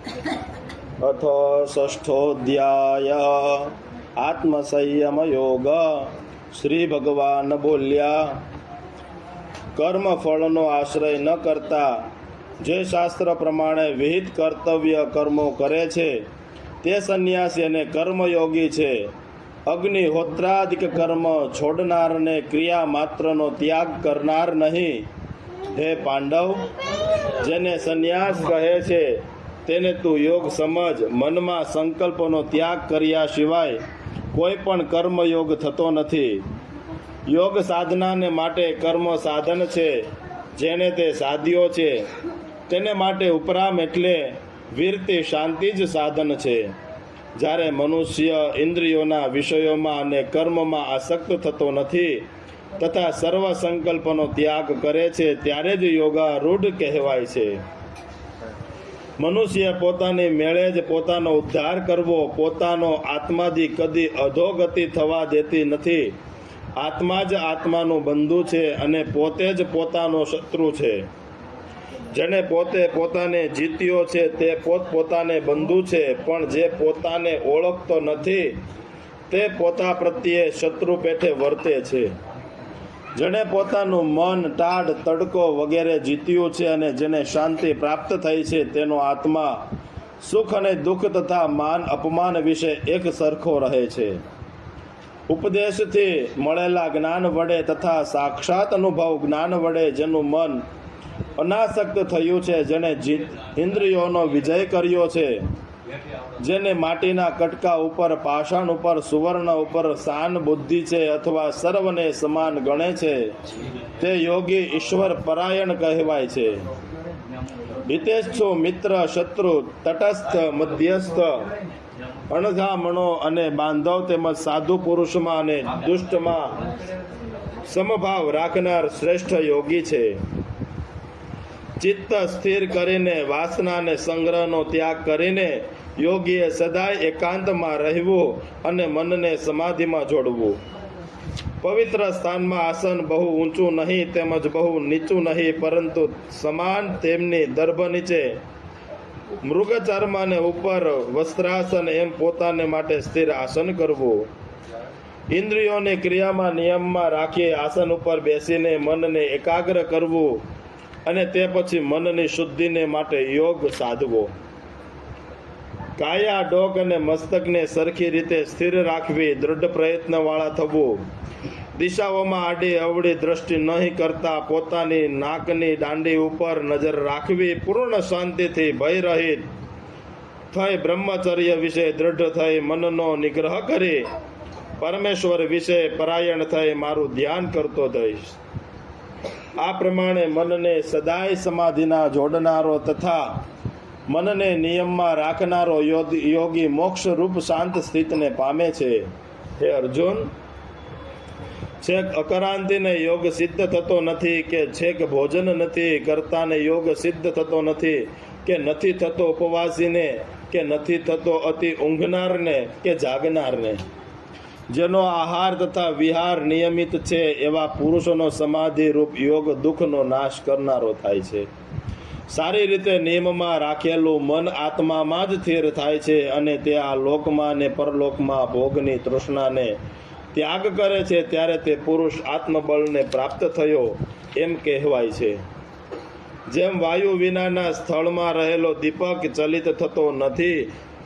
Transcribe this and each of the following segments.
अथ षष्ठोध्याय आत्मसंयम योग। श्री भगवान बोल्या, कर्म फळનો આશ્રય ન કરતા જે શાસ્ત્ર પ્રમાણે વિહિત કર્તવ્ય કર્મો કરે છે તે સંન્યાસી અને કર્મયોગી છે. અગ્નિહોત્રાદિક કર્મ છોડનારને ક્રિયા માત્રનો ત્યાગ કરનાર નહીં. હે પાંડવ, જેને સંન્યાસ કહે છે તેને તું યોગ સમજ. મનમાં સંકલ્પનો ત્યાગ કર્યા સિવાય કોઈ પણ કર્મયોગ થતો નથી. યોગ સાધનાને માટે કર્મ સાધન છે. જેણે તે સાધ્યો છે તેને માટે ઉપરામ એટલે વીરતી શાંતિ જ સાધન છે. જ્યારે મનુષ્ય ઇન્દ્રિયોના વિષયોમાં અને કર્મમાં આસક્ત થતો નથી તથા સર્વ સંકલ્પનો ત્યાગ કરે છે ત્યારે જ યોગારૂઢ કહેવાય છે. મનુષ્ય પોતાની મેળે જ પોતાનો ઉદ્ધાર કરવો, પોતાનો આત્માથી કદી અધોગતિ થવા દેતી નથી. આત્મા જ આત્માનું બંધુ છે અને પોતે જ પોતાનો શત્રુ છે. જેને પોતે પોતાને જીત્યો છે તે પોતપોતાને બંધુ છે, પણ જે પોતાને ઓળખતો નથી તે પોતા પ્રત્યે શત્રુ પેઠે વર્તે છે. જેણે પોતાનું મન, ટાઢ, તડકો વગેરે જીત્યું છે અને જેને શાંતિ પ્રાપ્ત થઈ છે તેનો આત્મા સુખ અને દુઃખ તથા માન અપમાન વિશે એક સરખો રહે છે. ઉપદેશથી મળેલા જ્ઞાન વડે તથા સાક્ષાત અનુભવ જ્ઞાન વડે જેનું મન અનાસક્ત થયું છે, જેણે ઇન્દ્રિયોનો વિજય કર્યો છે, જેને માટીના કટકા ઉપર, પાષાણ ઉપર, સુવર્ણ ઉપર શાન બુદ્ધિ છે અથવા સર્વને સમાન ગણે છે, તે યોગી ઈશ્વર પરાયણ કહેવાય છે. હિતેચ્છુ, મિત્ર, શત્રુ, તટસ્થ, મધ્યસ્થ, અણઘામણો અને બાંધવ તેમજ સાધુ પુરુષમાં અને દુષ્ટમાં સમભાવ રાખનાર શ્રેષ્ઠ યોગી છે. ચિત્ત સ્થિર કરીને વાસના અને સંગ્રહનો ત્યાગ કરીને યોગીએ સદાય એકાંતમાં રહેવું અને મનને સમાધિમાં જોડવું. પવિત્ર સ્થાનમાં આસન બહુ ઊંચું નહીં તેમજ બહુ નીચું નહીં, પરંતુ સમાન તેમની દર્ભ નીચે મૃગચર્મ અને ઉપર વસ્ત્રાસન એમ પોતાને માટે સ્થિર આસન કરવું. ઇન્દ્રિયોને ક્રિયામાં નિયમમાં રાખી આસન ઉપર બેસીને મનને એકાગ્ર કરવું અને તે પછી મનની શુદ્ધિને માટે યોગ સાધવો. કાયા, ડોક અને મસ્તકને સરખી રીતે સ્થિર રાખવી, દ્રઢ પ્રયત્નવાળા થવું. દિશાઓમાં આડી અવળી દ્રષ્ટિ નહીં કરતા પોતાની નાકની દાંડી ઉપર નજર રાખવી. પૂર્ણ શાંતિથી ભયરહિત થઈ બ્રહ્મચર્ય વિશે દ્રઢ થઈ મનનો નિગ્રહ કરી પરમેશ્વર વિશે પરાયણ થઈ મારું ધ્યાન કરતો થઈશ. આ પ્રમાણે મનને સદાય સમાધિના જોડનારો તથા મનને નિયમમાં રાખનારો યોગી મોક્ષ રૂપ શાંત સ્થિતને પામે છે. હે અર્જુન, છેક અકરાંતિને યોગ સિદ્ધ થતો નથી કે છેક ભોજન નથી કરતાને યોગ સિદ્ધ થતો નથી કે નથી થતો ઉપવાસીને કે નથી થતો અતિ ઊંઘનારને કે જાગનારને. જેનો આહાર તથા વિહાર નિયમિત છે એવા પુરુષોનો સમાધિ રૂપ યોગ દુઃખનો નાશ કરનારો થાય છે. સારી રીતે નિયમમાં રાખેલું મન આત્મામાં જ સ્થિર થાય છે અને તે આ લોકમાં ને પરલોકમાં ભોગની તૃષ્ણાને ત્યાગ કરે છે ત્યારે તે પુરુષ આત્મબળને પ્રાપ્ત થયો એમ કહેવાય છે. જેમ વાયુ વિનાના સ્થળમાં રહેલો દીપક ચલિત થતો નથી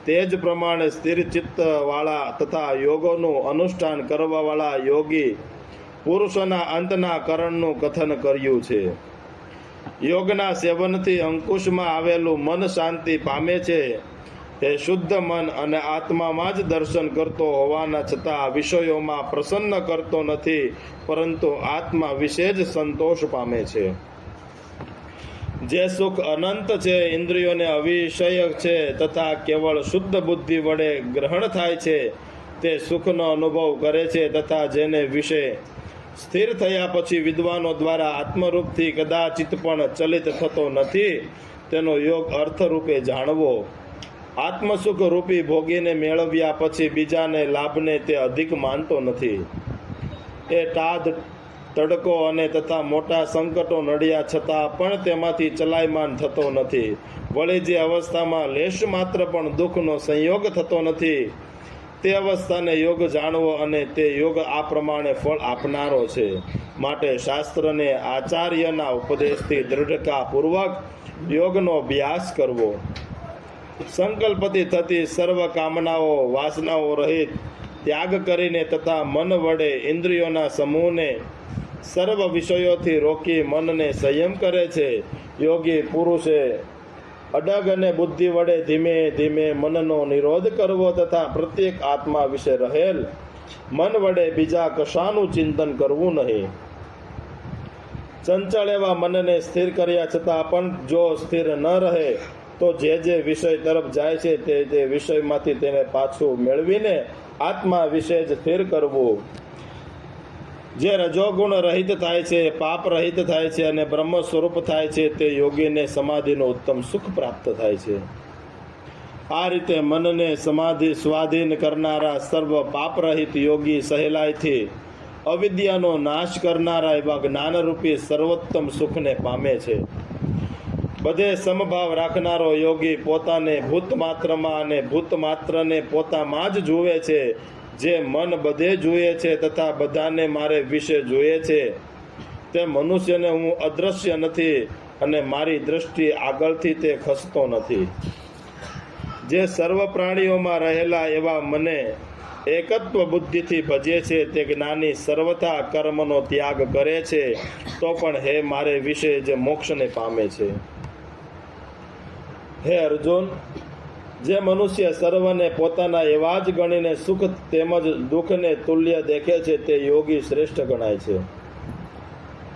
તે જ પ્રમાણે સ્થિર ચિત્તવાળા તથા યોગોનું અનુષ્ઠાન કરવાવાળા યોગી પુરુષોના અંતના કરણનું કથન કર્યું છે. યોગના સેવનથી અંકુશમાં આવેલું મન શાંતિ પામે છે. તે શુદ્ધ મન અને આત્મામાં જ દર્શન કરતો હોવાના છતાં વિષયોમાં પ્રસન્ન કરતો નથી, પરંતુ આત્મા વિશે જ સંતોષ પામે છે. જે સુખ અનંત છે, ઇન્દ્રિયોને અવિષય છે તથા કેવળ શુદ્ધ બુદ્ધિ વડે ગ્રહણ થાય છે તે સુખનો અનુભવ કરે છે તથા જેને વિશે સ્થિર થયા પછી વિદ્વાનો દ્વારા આત્મરૂપથી કદાચિત પણ ચલિત થતો નથી તેનો યોગ અર્થરૂપે જાણવો. આત્મસુખ રૂપી ભોગીને મેળવ્યા પછી બીજાને લાભને તે અધિક માનતો નથી. એ ટાઢ, તડકો અને તથા મોટા સંકટો નડ્યા છતાં પણ તેમાંથી ચલાયમાન થતો નથી. વળી જે અવસ્થામાં લેશ માત્ર પણ દુઃખનો સંયોગ થતો નથી તે અવસ્થાને યોગ જાણવો અને તે યોગ આ પ્રમાણે ફળ આપનારો છે. માટે શાસ્ત્રને આચાર્યના ઉપદેશથી દૃઢતાપૂર્વક યોગનો અભ્યાસ કરવો. સંકલ્પથી થતી સર્વ કામનાઓ વાસનાઓ રહિત ત્યાગ કરીને તથા મન વડે ઇન્દ્રિયોના સમૂહને સર્વ વિષયોથી રોકી મનને સંયમ કરે છે. યોગી પુરુષે અડગ અને બુદ્ધિ વડે ધીમે ધીમે મનનો નિરોધ કરવો તથા પ્રત્યેક આત્મા વિશે રહેલ મન વડે બીજા કશાનું ચિંતન કરવું નહીં. ચંચળ એવા મનને સ્થિર કર્યા છતાં પણ જો સ્થિર ન રહે તો જે વિષય તરફ જાય છે તે વિષયમાંથી તેને પાછું મેળવીને આત્મા વિશે જ સ્થિર કરવું. જે રજોગુણ રહિત થાય છે, પાપ રહિત થાય છે અને બ્રહ્મ સ્વરૂપ થાય છે તે યોગીને સમાધિનું ઉત્તમ સુખ પ્રાપ્ત થાય છે. આ રીતે મનને સમાધિ સ્વાધીન કરનારા સર્વ પાપરહિત યોગી સહેલાઈથી અવિદ્યાનો નાશ કરનારા એવા જ્ઞાનરૂપી સર્વોત્તમ સુખને પામે છે. બધે સમભાવ રાખનારો યોગી પોતાને ભૂત માત્રમાં અને ભૂત માત્રને પોતામાં જ જુએ છે. જે મન બધે જુએ છે તથા બધાને મારે વિશે જુએ છે તે મનુષ્યને હું અદ્રશ્ય નથી અને મારી દ્રષ્ટિ આગળથી તે ખસતો નથી. જે સર્વ પ્રાણીઓમાં રહેલા એવા મને એકત્વ બુદ્ધિથી ભજે છે તે જ્ઞાની સર્વથા કર્મનો ત્યાગ કરે છે તો પણ હે મારે વિશે જે મોક્ષને પામે છે. હે અર્જુન, જે મનુષ્ય સર્વને પોતાના એવા જ ગણીને સુખ તેમજ દુઃખને તુલ્ય દેખે છે તે યોગી શ્રેષ્ઠ ગણાય છે.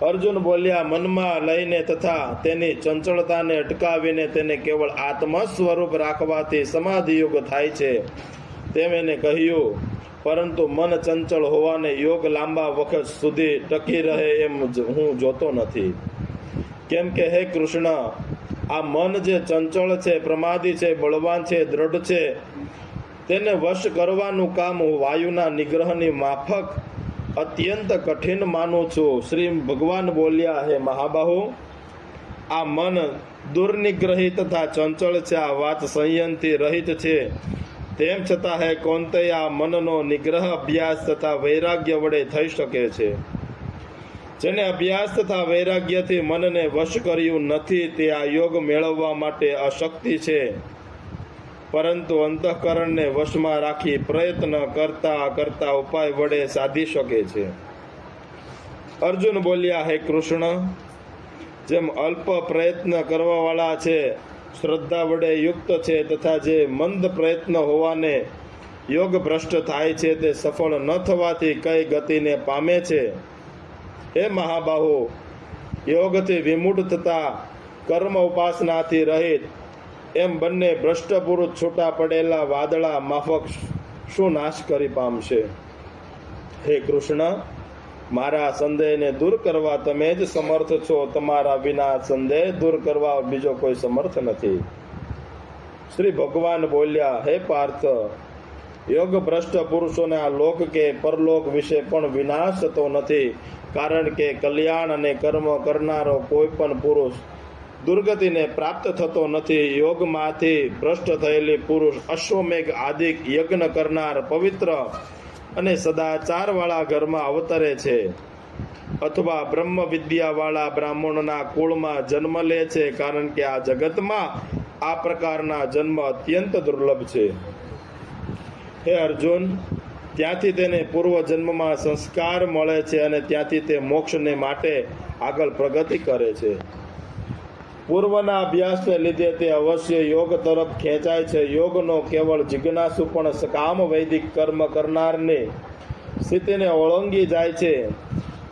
અર્જુન બોલ્યા, મનમાં લઈને તથા તેની ચંચળતાને અટકાવીને તેને કેવળ આત્મ સ્વરૂપ રાખવાથી સમાધિયોગ થાય છે તેમ એને કહ્યું. પરંતુ મન ચંચળ હોવાને યોગ લાંબા વખત સુધી ટકી રહે એમ હું જોતો નથી. કેમ કે હે કૃષ્ણ, આ મન જે ચંચળ છે, પ્રમાદી છે, બળવાન છે, દ્રઢ છે, તેને વશ કરવાનું કામ હું વાયુના નિગ્રહની માફક અત્યંત કઠિન માનું છું. શ્રી ભગવાન બોલ્યા, હે મહાબાહુ, આ મન દુર્નિગ્રહી તથા ચંચળ છે, આ વાત સંયમથી રહિત છે. તેમ છતાં હે કૌંતેય, આ મનનો નિગ્રહ અભ્યાસ તથા વૈરાગ્ય વડે થઈ શકે છે. જેને અભ્યાસ તથા વૈરાગ્યથી મનને વશ કર્યું નથી તે આ યોગ મેળવવા માટે અશક્તિ છે, પરંતુ અંતઃકરણને વશમાં રાખી પ્રયત્ન કરતા કરતા ઉપાય વડે સાધી શકે છે. અર્જુન બોલ્યા, હે કૃષ્ણ, જેમ અલ્પ પ્રયત્ન કરવાવાળા છે, શ્રદ્ધા વડે યુક્ત છે તથા જે મંદ પ્રયત્ન હોવાને યોગ ભ્રષ્ટ થાય છે તે સફળ ન થવાથી કઈ ગતિને પામે છે. હે મહાબાહુ, યોગથી વિમૂઢ થતા કર્મ ઉપાસનાથી રહિત એમ બંને ભ્રષ્ટ પુરુષ છૂટા પડેલા વાદળા માફક શું નાશ કરી પામશે? હે કૃષ્ણ, મારા સંદેહને દૂર કરવા તમે જ સમર્થ છો. તમારા વિના સંદેહ દૂર કરવા બીજો કોઈ સમર્થ નથી. શ્રી ભગવાન બોલ્યા, હે પાર્થ, યોગ ભ્રષ્ટ પુરુષોને આ લોક કે પરલોક વિશે પણ વિનાશ થતો નથી, કારણ કે કલ્યાણ અને કર્મ કરનારો કોઈ પણ પુરુષ દુર્ગતિને પ્રાપ્ત થતો નથી. યોગમાંથી ભ્રષ્ટ થયેલી પુરુષ અશ્વમેઘ આદિ યજ્ઞ કરનાર પવિત્ર અને સદાચારવાળા ઘરમાં અવતરે છે અથવા બ્રહ્મ વિદ્યાવાળા બ્રાહ્મણના કુળમાં જન્મ લે છે, કારણ કે આ જગતમાં આ પ્રકારના જન્મ અત્યંત દુર્લભ છે. હે અર્જુન, ત્યાંથી તેને પૂર્વ જન્મમાં સંસ્કાર મળે છે અને ત્યાંથી તે મોક્ષને માટે આગળ પ્રગતિ કરે છે. પૂર્વના અભ્યાસને લીધે તે અવશ્ય યોગ તરફ ખેંચાય છે. યોગનો કેવળ જિજ્ઞાસુ પણ સકામ વૈદિક કર્મ કરનારની સ્થિતિને ઓળંગી જાય છે.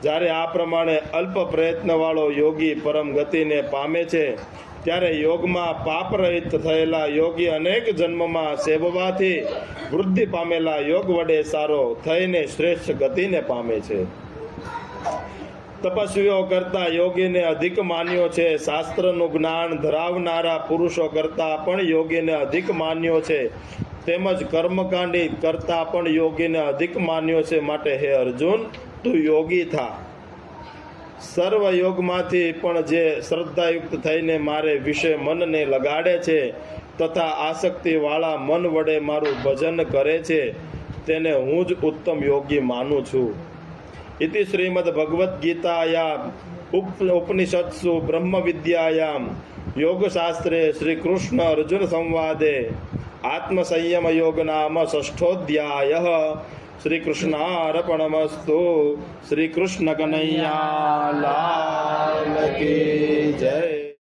જ્યારે આ પ્રમાણે અલ્પ પ્રયત્નવાળો યોગી પરમ ગતિને પામે છે ત્યારે યોગમાં પાપરહિત થયેલા યોગી અનેક જન્મમાં સેવવાથી વૃદ્ધિ પામેલા યોગ વડે સારો થઈને શ્રેષ્ઠ ગતિને પામે છે. તપસ્વીઓ કરતા યોગીને અધિક માન્યો છે. શાસ્ત્રનું જ્ઞાન ધરાવનારા પુરુષો કરતા પણ યોગીને અધિક માન્યો છે. તેમજ કર્મકાંડી કરતા પણ યોગીને અધિક માન્યો છે. માટે હે અર્જુન, તું યોગી થા. સર્વ યોગમાંથી પણ જે શ્રદ્ધાયુક્ત થઈને મારે વિશે મનને લગાડે છે તથા આસક્તિવાળા મન વડે મારું ભજન કરે છે તેને હું જ ઉત્તમ યોગી માનું છું. ઇતિ શ્રીમદ ભગવદ્ ગીતાયામ ઉપનિષત્સુ બ્રહ્મ વિદ્યાયામ યોગશાસ્ત્રે શ્રી કૃષ્ણ અર્જુન સંવાદે આત્મસંયમ યોગ નામ ષષ્ઠોધ્યાય. શ્રી કૃષ્ણાર્પણમસ્તુ. શ્રી કૃષ્ણ કનૈયા લાલ કી જય.